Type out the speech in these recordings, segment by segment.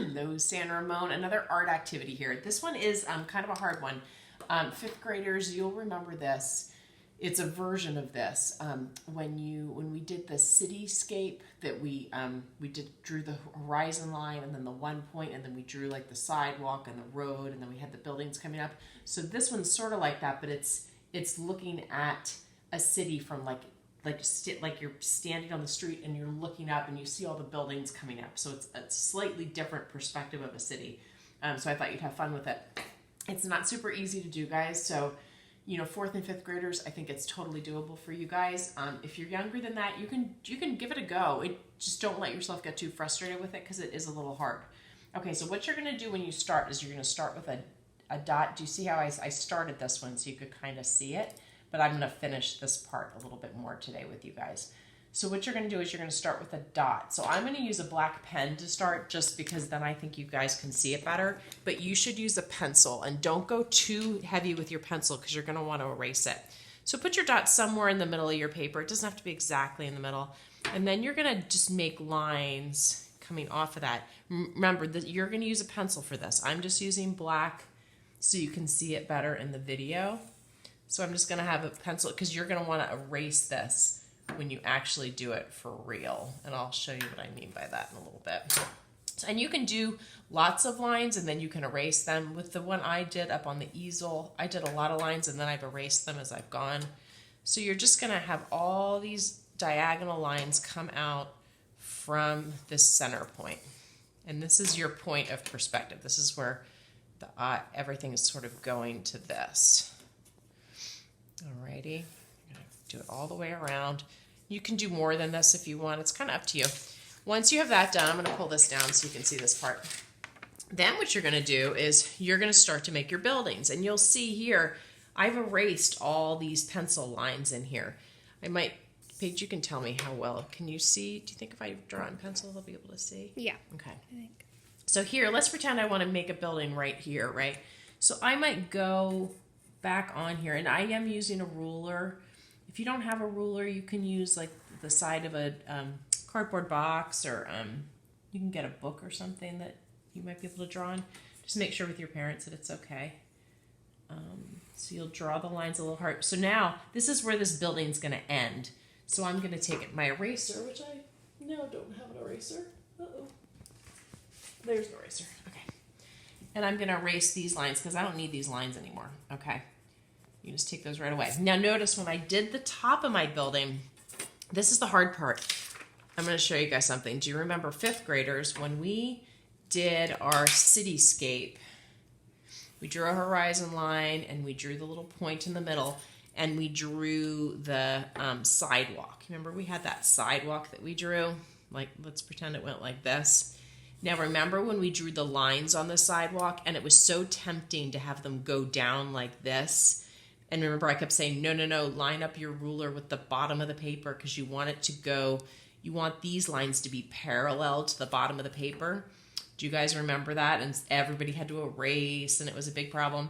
Hello, San Ramon. Another art activity here. This one is kind of a hard one. Fifth graders, you'll remember this. It's a version of this. When we did the cityscape that we drew the horizon line and then the one point, and then we drew like the sidewalk and the road, and then we had the buildings coming up. So this one's sort of like that, but it's looking at a city from like you're standing on the street and you're looking up and you see all the buildings coming up. So it's a slightly different perspective of a city. So I thought you'd have fun with it. It's not super easy to do, guys. So, fourth and fifth graders, I think it's totally doable for you guys. If you're younger than that, you can give it a go. Just don't let yourself get too frustrated with it because it is a little hard. Okay, so what you're going to do when you start is you're going to start with a dot. Do you see how I started this one so you could kind of see it? But I'm going to finish this part a little bit more today with you guys. So what you're going to do is you're going to start with a dot. So I'm going to use a black pen to start just because then I think you guys can see it better. But you should use a pencil, and don't go too heavy with your pencil because you're going to want to erase it. So put your dot somewhere in the middle of your paper. It doesn't have to be exactly in the middle. And then you're going to just make lines coming off of that. Remember that you're going to use a pencil for this. I'm just using black so you can see it better in the video. So I'm just going to have a pencil because you're going to want to erase this when you actually do it for real. And I'll show you what I mean by that in a little bit. And you can do lots of lines and then you can erase them. With the one I did up on the easel, I did a lot of lines and then I've erased them as I've gone. So you're just going to have all these diagonal lines come out from this center point. And this is your point of perspective. This is where everything is sort of going to this. Alrighty, I'm gonna do it all the way around. You can do more than this if you want. It's kind of up to you. Once you have that done, I'm gonna pull this down so you can see this part. Then what you're gonna do is you're gonna start to make your buildings. And you'll see here, I've erased all these pencil lines in here. Paige, you can tell me how well. Can you see? Do you think if I draw in pencil, they'll be able to see? Yeah. Okay. I think. So here, let's pretend I wanna make a building right here, right? So I might go back on here, and I am using a ruler. If you don't have a ruler, you can use like the side of a cardboard box, or you can get a book or something that you might be able to draw on. Just make sure with your parents that it's okay. So you'll draw the lines a little hard. So now this is where this building's going to end. So I'm going to take my eraser, which I now don't have an eraser. Uh-oh. There's an eraser. Okay. And I'm going to erase these lines because I don't need these lines anymore. Okay. You just take those right away. Now notice when I did the top of my building, this is the hard part. I'm going to show you guys something. Do you remember fifth graders when we did our cityscape? We drew a horizon line and we drew the little point in the middle and we drew the sidewalk. Remember we had that sidewalk that we drew? Like, let's pretend it went like this. Now remember when we drew the lines on the sidewalk and it was so tempting to have them go down like this? And remember I kept saying, no, line up your ruler with the bottom of the paper because you want it to go, you want these lines to be parallel to the bottom of the paper. Do you guys remember that? And everybody had to erase and it was a big problem.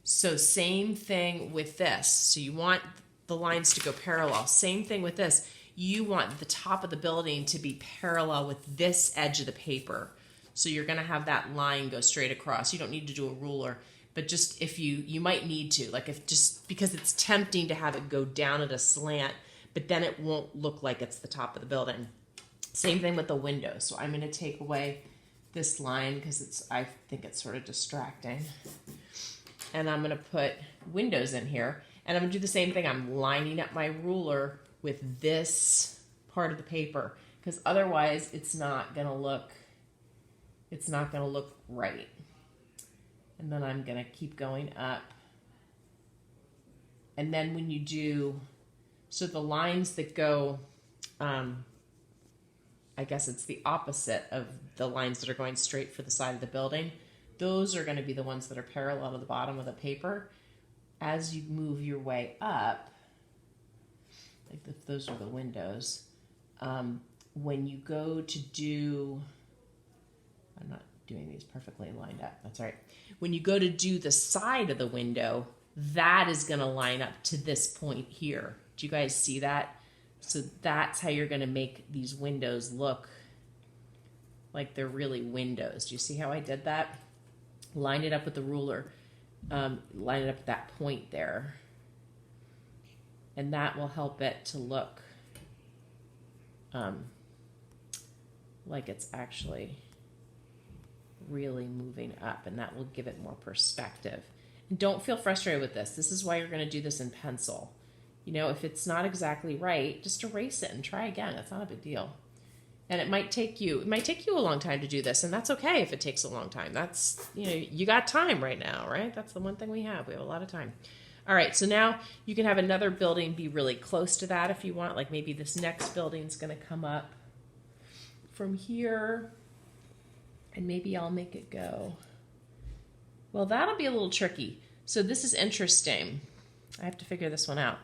So same thing with this. So you want the lines to go parallel. Same thing with this. You want the top of the building to be parallel with this edge of the paper. So you're going to have that line go straight across. You don't need to do a ruler, but just if you might need to, like if just because it's tempting to have it go down at a slant, but then it won't look like it's the top of the building. Same thing with the windows. So I'm going to take away this line because I think it's sort of distracting. And I'm going to put windows in here. And I'm going to do the same thing. I'm lining up my ruler with this part of the paper because otherwise it's not going to look right. And then I'm going to keep going up. And then when you do, so the lines that go, I guess it's the opposite of the lines that are going straight for the side of the building. Those are going to be the ones that are parallel to the bottom of the paper. As you move your way up, like if those are the windows, when you go to do, I'm not doing these perfectly lined up, that's all right. When you go to do the side of the window, that is going to line up to this point here. Do you guys see that? So that's how you're going to make these windows look like they're really windows. Do you see how I did that? Line it up with the ruler. Line it up at that point there. And that will help it to look like it's actually really moving up, and that will give it more perspective. And don't feel frustrated with this. This is why you're going to do this in pencil. You know, if it's not exactly right, just erase it and try again. It's not a big deal. And it might take you a long time to do this, and that's okay if it takes a long time. That's, you know, you got time right now, right? That's the one thing we have. We have a lot of time. All right, so now you can have another building be really close to that if you want. Like maybe this next building's going to come up from here, and maybe I'll make it go. Well, that'll be a little tricky. So this is interesting. I have to figure this one out.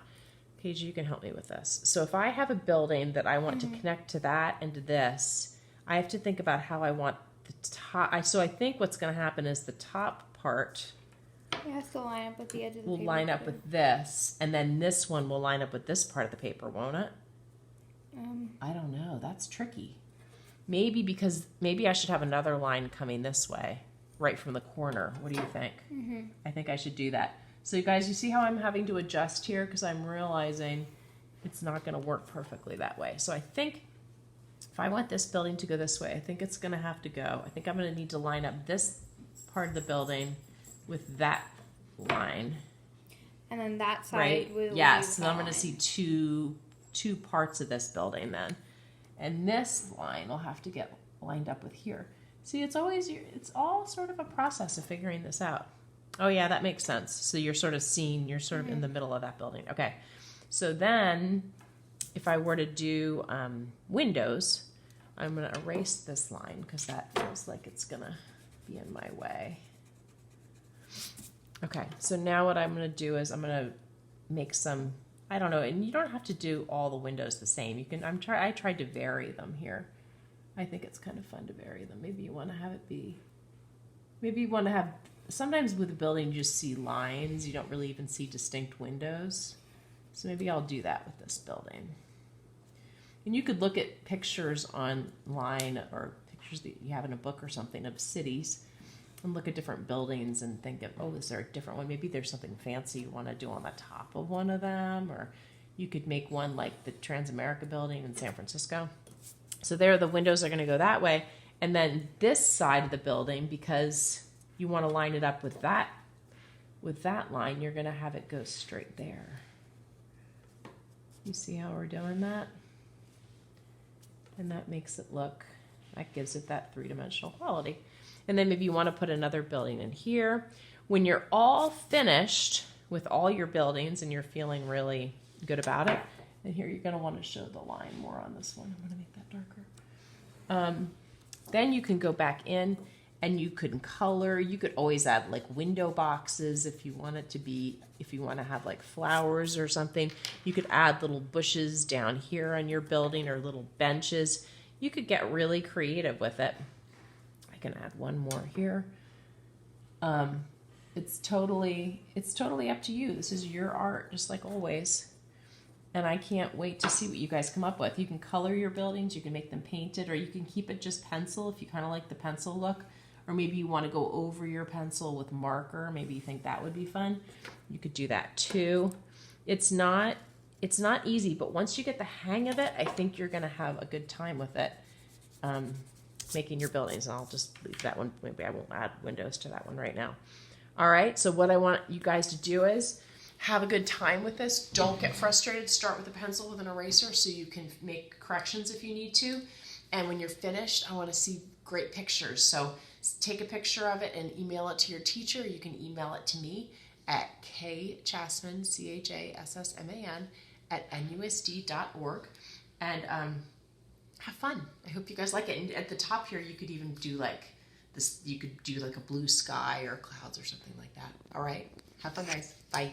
Paige, you can help me with this. So if I have a building that I want to connect to that and to this, I have to think about how I want the top. So I think what's going to happen is the top part it has to line up with the edge of the will paper line up too. with this, and then this one will line up with this part of the paper, won't it? I don't know. That's tricky. Maybe I should have another line coming this way, right from the corner. What do you think? I think I should do that. So you guys, you see how I'm having to adjust here because I'm realizing it's not going to work perfectly that way. So I think if I want this building to go this way, I think it's going to have to go. I think I'm going to need to line up this part of the building with that line. And then that side Right? will Yes. leave So I'm going line. to see two parts of this building then. And this line will have to get lined up with here. See, it's all sort of a process of figuring this out. Oh yeah, that makes sense. So you're sort of in the middle of that building. Okay. So then if I were to do windows, I'm going to erase this line because that feels like it's going to be in my way. Okay. So now what I'm going to do is I'm going to make some, I don't know, and you don't have to do all the windows the same. You can, I tried to vary them here. I think it's kind of fun to vary them. Maybe you want to have it be, sometimes with a building you just see lines. You don't really even see distinct windows. So maybe I'll do that with this building. And you could look at pictures online or pictures that you have in a book or something of cities and look at different buildings and think of, oh, is there a different one? Maybe there's something fancy you want to do on the top of one of them, or you could make one like the Transamerica building in San Francisco. So there, the windows are going to go that way. And then this side of the building, because you want to line it up with that line, you're going to have it go straight there. You see how we're doing that? And that makes it look, that gives it that three-dimensional quality. And then maybe you want to put another building in here. When you're all finished with all your buildings and you're feeling really good about it, and here you're going to want to show the line more on this one. I'm going to make that darker. Then you can go back in and you can color. You could always add like window boxes if you want it to be, if you want to have like flowers or something. You could add little bushes down here on your building or little benches. You could get really creative with it. I can add one more here. It's totally up to you. This is your art, just like always. And I can't wait to see what you guys come up with. You can color your buildings, you can make them painted, or you can keep it just pencil if you kind of like the pencil look. Or maybe you want to go over your pencil with marker. Maybe you think that would be fun. You could do that too. It's not easy, but once you get the hang of it, I think you're going to have a good time with it. Making your buildings. And I'll just leave that one. Maybe I won't add windows to that one right now. All right. So what I want you guys to do is have a good time with this. Don't get frustrated. Start with a pencil with an eraser so you can make corrections if you need to. And when you're finished, I want to see great pictures. So take a picture of it and email it to your teacher. You can email it to me at kchassman, CHASSMAN, @nusd.org. And have fun. I hope you guys like it. And at the top here, you could even do like this. You could do like a blue sky or clouds or something like that. All right. Have fun, guys. Bye.